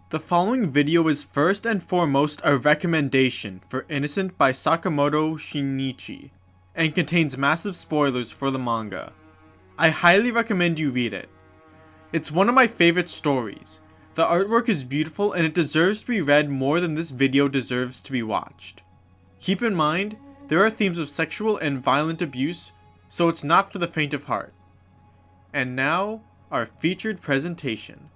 The following video is first and foremost a recommendation for Innocent by Sakamoto Sensei, and contains massive spoilers for the manga. I highly recommend you read it. It's one of my favorite stories. The artwork is beautiful and it deserves to be read more than this video deserves to be watched. Keep in mind, there are themes of sexual and violent abuse, so it's not for the faint of heart. And now, our featured presentation.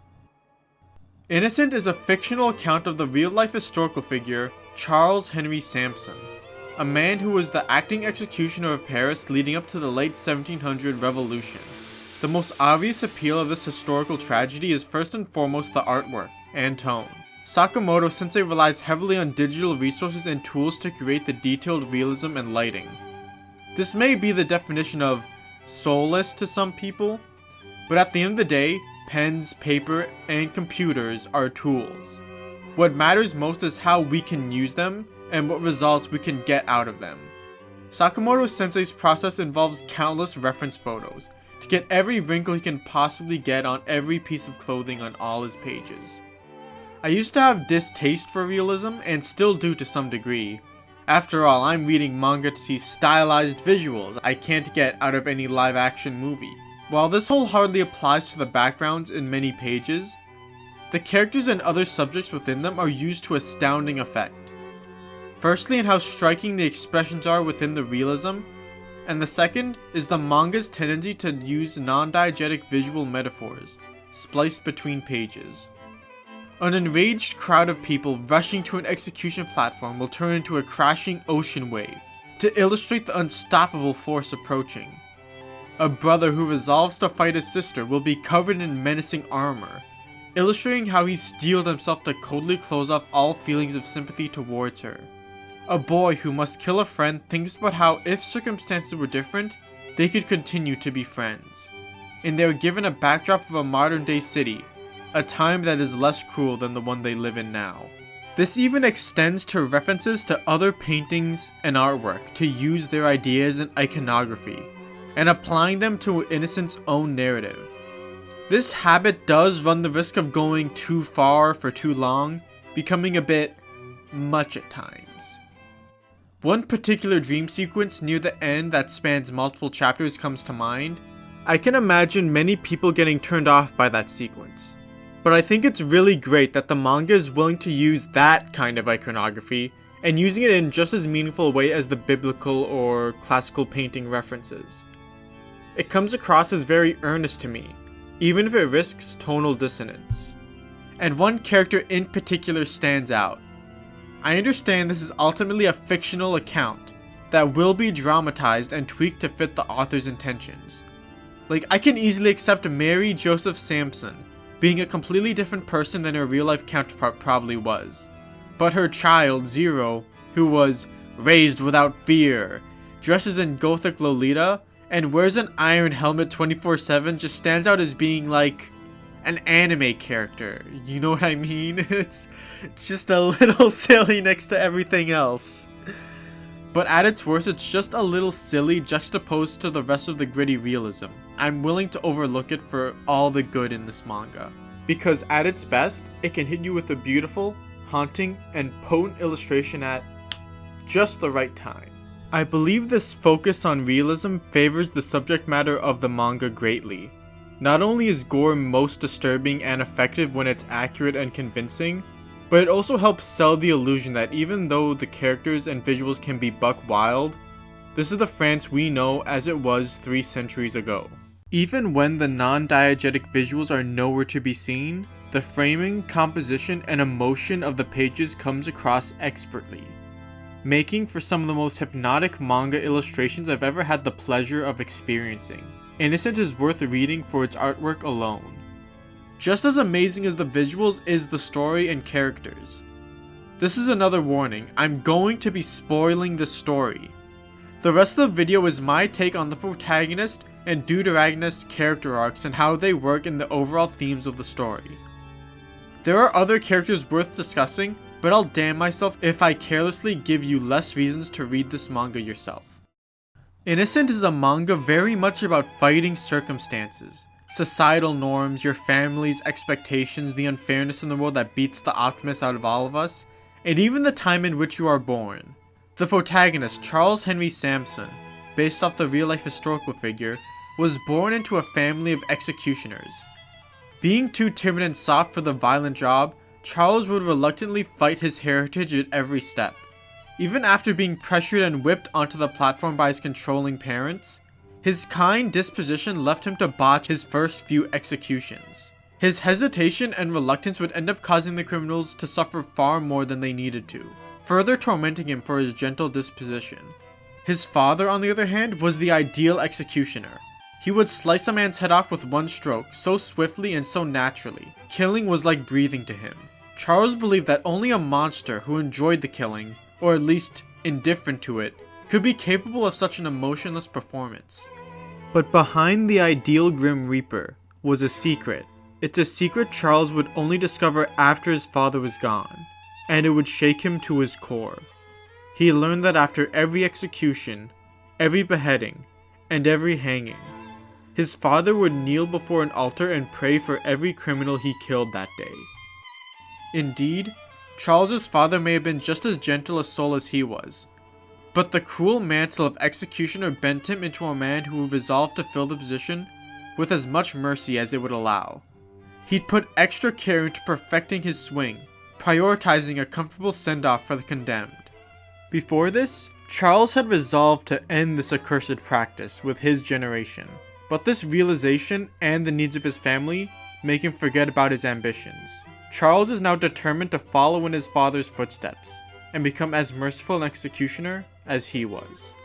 Innocent is a fictional account of the real-life historical figure Charles Henry Sampson, a man who was the acting executioner of Paris leading up to the late 1700 revolution. The most obvious appeal of this historical tragedy is first and foremost the artwork and tone. Sakamoto Sensei relies heavily on digital resources and tools to create the detailed realism and lighting. This may be the definition of soulless to some people, but at the end of the day, pens, paper, and computers are tools. What matters most is how we can use them and what results we can get out of them. Sakamoto Sensei's process involves countless reference photos to get every wrinkle he can possibly get on every piece of clothing on all his pages. I used to have distaste for realism and still do to some degree. After all, I'm reading manga to see stylized visuals I can't get out of any live action movie. While this wholeheartedly applies to the backgrounds in many pages, the characters and other subjects within them are used to astounding effect. Firstly, in how striking the expressions are within the realism, and the second is the manga's tendency to use non-diegetic visual metaphors, spliced between pages. An enraged crowd of people rushing to an execution platform will turn into a crashing ocean wave to illustrate the unstoppable force approaching. A brother who resolves to fight his sister will be covered in menacing armor, illustrating how he steeled himself to coldly close off all feelings of sympathy towards her. A boy who must kill a friend thinks about how if circumstances were different, they could continue to be friends. And they are given a backdrop of a modern day city, a time that is less cruel than the one they live in now. This even extends to references to other paintings and artwork to use their ideas in iconography, and applying them to Innocent's own narrative. This habit does run the risk of going too far for too long, becoming a bit much at times. One particular dream sequence near the end that spans multiple chapters comes to mind. I can imagine many people getting turned off by that sequence, but I think it's really great that the manga is willing to use that kind of iconography and using it in just as meaningful a way as the biblical or classical painting references. It comes across as very earnest to me, even if it risks tonal dissonance. And one character in particular stands out. I understand this is ultimately a fictional account that will be dramatized and tweaked to fit the author's intentions. Like, I can easily accept Mary Joseph Sampson being a completely different person than her real-life counterpart probably was. But her child, Zero, who was raised without fear, dresses in Gothic Lolita, and wears an iron helmet 24/7 just stands out as being like an anime character. You know what I mean? It's just a little silly next to everything else. But at its worst, it's just a little silly juxtaposed to the rest of the gritty realism. I'm willing to overlook it for all the good in this manga, because at its best, it can hit you with a beautiful, haunting, and potent illustration at just the right time. I believe this focus on realism favors the subject matter of the manga greatly. Not only is gore most disturbing and effective when it's accurate and convincing, but it also helps sell the illusion that even though the characters and visuals can be buck wild, this is the France we know as it was 3 centuries ago. Even when the non-diegetic visuals are nowhere to be seen, the framing, composition, and emotion of the pages comes across expertly, making for some of the most hypnotic manga illustrations I've ever had the pleasure of experiencing. Innocent is worth reading for its artwork alone. Just as amazing as the visuals is the story and characters. This is another warning, I'm going to be spoiling the story. The rest of the video is my take on the protagonist and deuteragonist character arcs and how they work in the overall themes of the story. There are other characters worth discussing, but I'll damn myself if I carelessly give you less reasons to read this manga yourself. Innocent is a manga very much about fighting circumstances, Societal norms, your family's expectations, the unfairness in the world that beats the optimist out of all of us, and even the time in which you are born. The protagonist, Charles Henry Sampson, based off the real-life historical figure, was born into a family of executioners. Being too timid and soft for the violent job, Charles would reluctantly fight his heritage at every step. Even after being pressured and whipped onto the platform by his controlling parents, his kind disposition left him to botch his first few executions. His hesitation and reluctance would end up causing the criminals to suffer far more than they needed to, further tormenting him for his gentle disposition. His father, on the other hand, was the ideal executioner. He would slice a man's head off with one stroke, so swiftly and so naturally. Killing was like breathing to him. Charles believed that only a monster who enjoyed the killing, or at least indifferent to it, could be capable of such an emotionless performance. But behind the ideal Grim Reaper was a secret. It's a secret Charles would only discover after his father was gone, and it would shake him to his core. He learned that after every execution, every beheading, and every hanging, his father would kneel before an altar and pray for every criminal he killed that day. Indeed, Charles's father may have been just as gentle a soul as he was, but the cruel mantle of executioner bent him into a man who resolved to fill the position with as much mercy as it would allow. He'd put extra care into perfecting his swing, prioritizing a comfortable send-off for the condemned. Before this, Charles had resolved to end this accursed practice with his generation, but this realization and the needs of his family make him forget about his ambitions. Charles is now determined to follow in his father's footsteps and become as merciful an executioner as he was.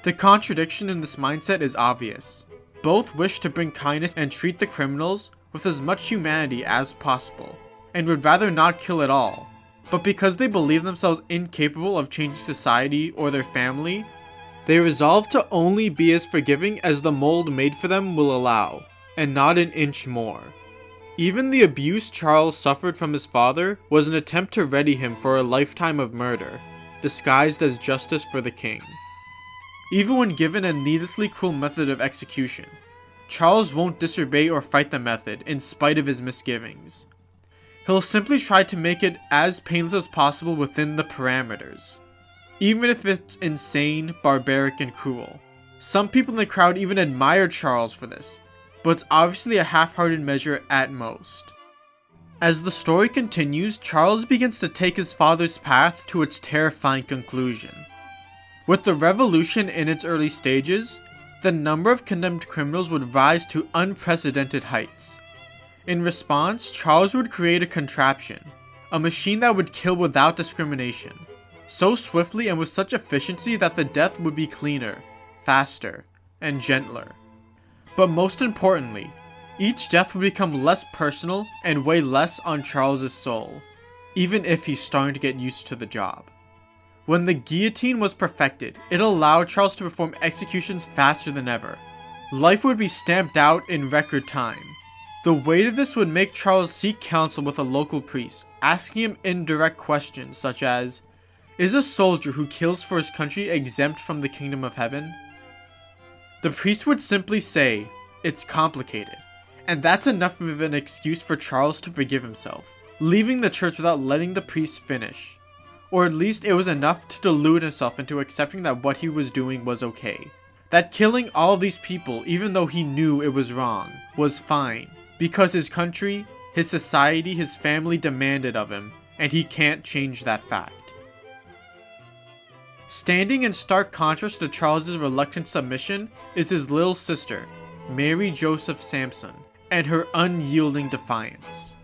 The contradiction in this mindset is obvious. Both wish to bring kindness and treat the criminals with as much humanity as possible, and would rather not kill at all. But because they believe themselves incapable of changing society or their family, they resolve to only be as forgiving as the mold made for them will allow, and not an inch more. Even the abuse Charles suffered from his father was an attempt to ready him for a lifetime of murder, disguised as justice for the king. Even when given a needlessly cruel method of execution, Charles won't disobey or fight the method in spite of his misgivings. He'll simply try to make it as painless as possible within the parameters, even if it's insane, barbaric, and cruel. Some people in the crowd even admire Charles for this, but it's obviously a half-hearted measure at most. As the story continues, Charles begins to take his father's path to its terrifying conclusion. With the revolution in its early stages, the number of condemned criminals would rise to unprecedented heights. In response, Charles would create a contraption, a machine that would kill without discrimination, so swiftly and with such efficiency that the death would be cleaner, faster, and gentler. But most importantly, each death would become less personal and weigh less on Charles's soul, even if he's starting to get used to the job. When the guillotine was perfected, it allowed Charles to perform executions faster than ever. Life would be stamped out in record time. The weight of this would make Charles seek counsel with a local priest, asking him indirect questions such as, "Is a soldier who kills for his country exempt from the kingdom of heaven?" The priest would simply say, "It's complicated," and that's enough of an excuse for Charles to forgive himself, leaving the church without letting the priest finish. Or at least it was enough to delude himself into accepting that what he was doing was okay. That killing all these people, even though he knew it was wrong, was fine, because his country, his society, his family demanded of him, and he can't change that fact. Standing in stark contrast to Charles's reluctant submission is his little sister, Mary Joseph Sampson, and her unyielding defiance.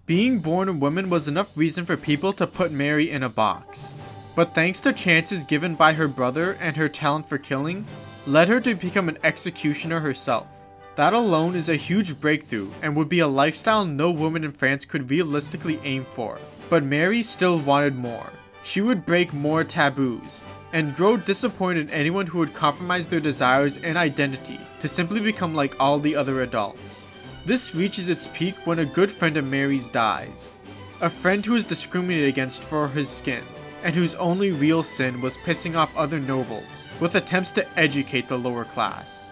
Being born a woman was enough reason for people to put Mary in a box, but thanks to chances given by her brother and her talent for killing, led her to become an executioner herself. That alone is a huge breakthrough and would be a lifestyle no woman in France could realistically aim for. But Mary still wanted more. She would break more taboos, and grow disappointed in anyone who would compromise their desires and identity to simply become like all the other adults. This reaches its peak when a good friend of Mary's dies. A friend who was discriminated against for his skin, and whose only real sin was pissing off other nobles with attempts to educate the lower class.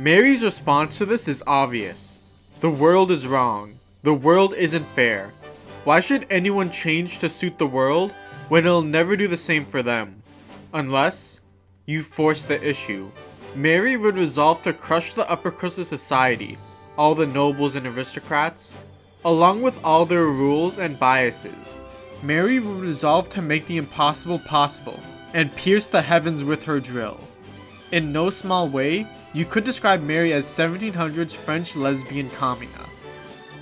Mary's response to this is obvious. The world is wrong. The world isn't fair. Why should anyone change to suit the world when it'll never do the same for them? Unless you force the issue. Mary would resolve to crush the upper crust of society, all the nobles and aristocrats, along with all their rules and biases. Mary would resolve to make the impossible possible and pierce the heavens with her drill. In no small way, you could describe Mary as 1700s French lesbian Kamina.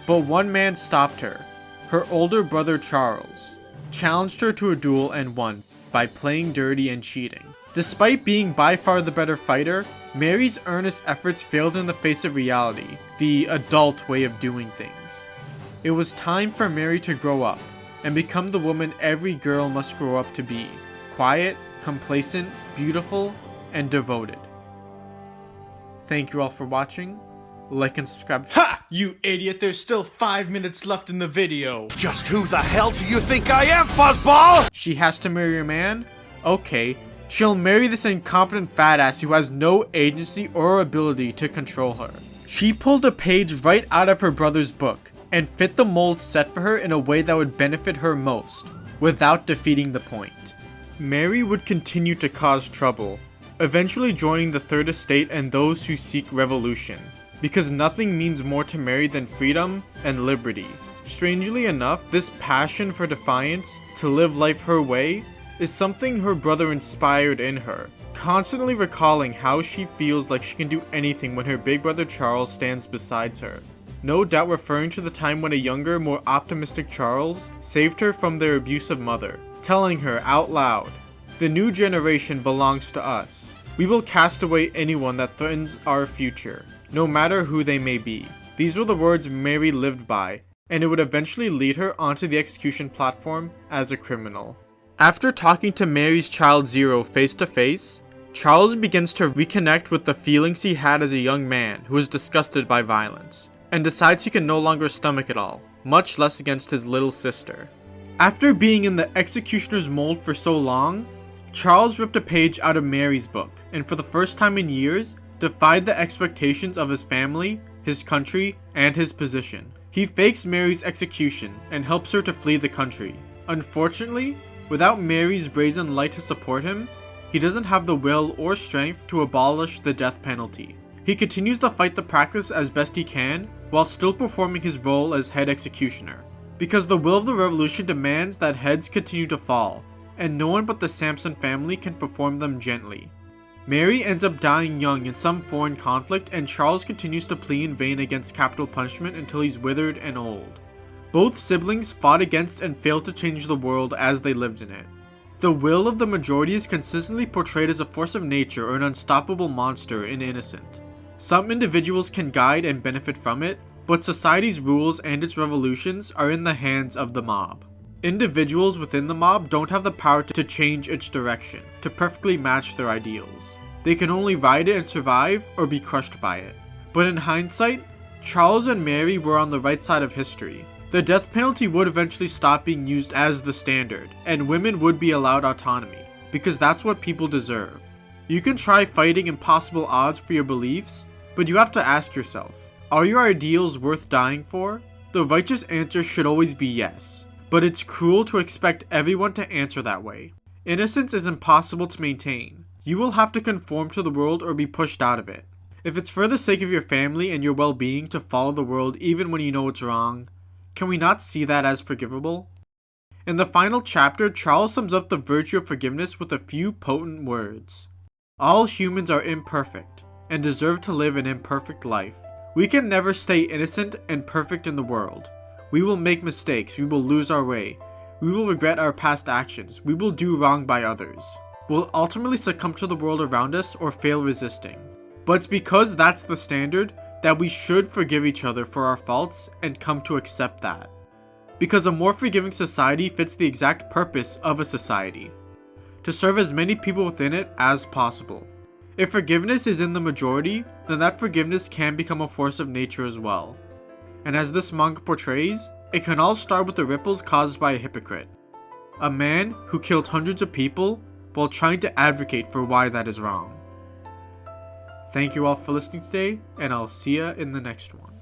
But one man stopped her. Her older brother Charles challenged her to a duel and won by playing dirty and cheating. Despite being by far the better fighter, Mary's earnest efforts failed in the face of reality, the adult way of doing things. It was time for Mary to grow up and become the woman every girl must grow up to be: quiet, complacent, beautiful, and devoted. Thank you all for watching. Like and subscribe. Ha! You idiot, there's still 5 minutes left in the video. Just who the hell do you think I am, fuzzball? She has to marry a man? Okay, she'll marry this incompetent fat ass who has no agency or ability to control her. She pulled a page right out of her brother's book and fit the mold set for her in a way that would benefit her most, without defeating the point. Mary would continue to cause trouble, eventually joining the Third Estate and those who seek revolution, because nothing means more to Mary than freedom and liberty. Strangely enough, this passion for defiance, to live life her way, is something her brother inspired in her, constantly recalling how she feels like she can do anything when her big brother Charles stands beside her. No doubt referring to the time when a younger, more optimistic Charles saved her from their abusive mother, telling her out loud, "The new generation belongs to us. We will cast away anyone that threatens our future, no matter who they may be." These were the words Mary lived by, and it would eventually lead her onto the execution platform as a criminal. After talking to Mary's child Zero face to face, Charles begins to reconnect with the feelings he had as a young man who was disgusted by violence, and decides he can no longer stomach it all, much less against his little sister. After being in the executioner's mold for so long, Charles ripped a page out of Mary's book, and for the first time in years, defied the expectations of his family, his country, and his position. He fakes Mary's execution and helps her to flee the country. Unfortunately, without Mary's brazen light to support him, he doesn't have the will or strength to abolish the death penalty. He continues to fight the practice as best he can, while still performing his role as head executioner. Because the will of the revolution demands that heads continue to fall, and no one but the Sampson family can perform them gently. Mary ends up dying young in some foreign conflict, and Charles continues to plead in vain against capital punishment until he's withered and old. Both siblings fought against and failed to change the world as they lived in it. The will of the majority is consistently portrayed as a force of nature or an unstoppable monster in Innocent. Some individuals can guide and benefit from it, but society's rules and its revolutions are in the hands of the mob. Individuals within the mob don't have the power to change its direction, to perfectly match their ideals. They can only ride it and survive, or be crushed by it. But in hindsight, Charles and Mary were on the right side of history. The death penalty would eventually stop being used as the standard, and women would be allowed autonomy, because that's what people deserve. You can try fighting impossible odds for your beliefs, but you have to ask yourself, are your ideals worth dying for? The righteous answer should always be yes, but it's cruel to expect everyone to answer that way. Innocence is impossible to maintain. You will have to conform to the world or be pushed out of it. If it's for the sake of your family and your well-being to follow the world even when you know it's wrong, can we not see that as forgivable? In the final chapter, Charles sums up the virtue of forgiveness with a few potent words. All humans are imperfect, and deserve to live an imperfect life. We can never stay innocent and perfect in the world. We will make mistakes, we will lose our way, we will regret our past actions, we will do wrong by others. We'll ultimately succumb to the world around us or fail resisting. But it's because that's the standard that we should forgive each other for our faults and come to accept that. Because a more forgiving society fits the exact purpose of a society: to serve as many people within it as possible. If forgiveness is in the majority, then that forgiveness can become a force of nature as well. And as this manga portrays, it can all start with the ripples caused by a hypocrite. A man who killed hundreds of people while trying to advocate for why that is wrong. Thank you all for listening today, and I'll see ya in the next one.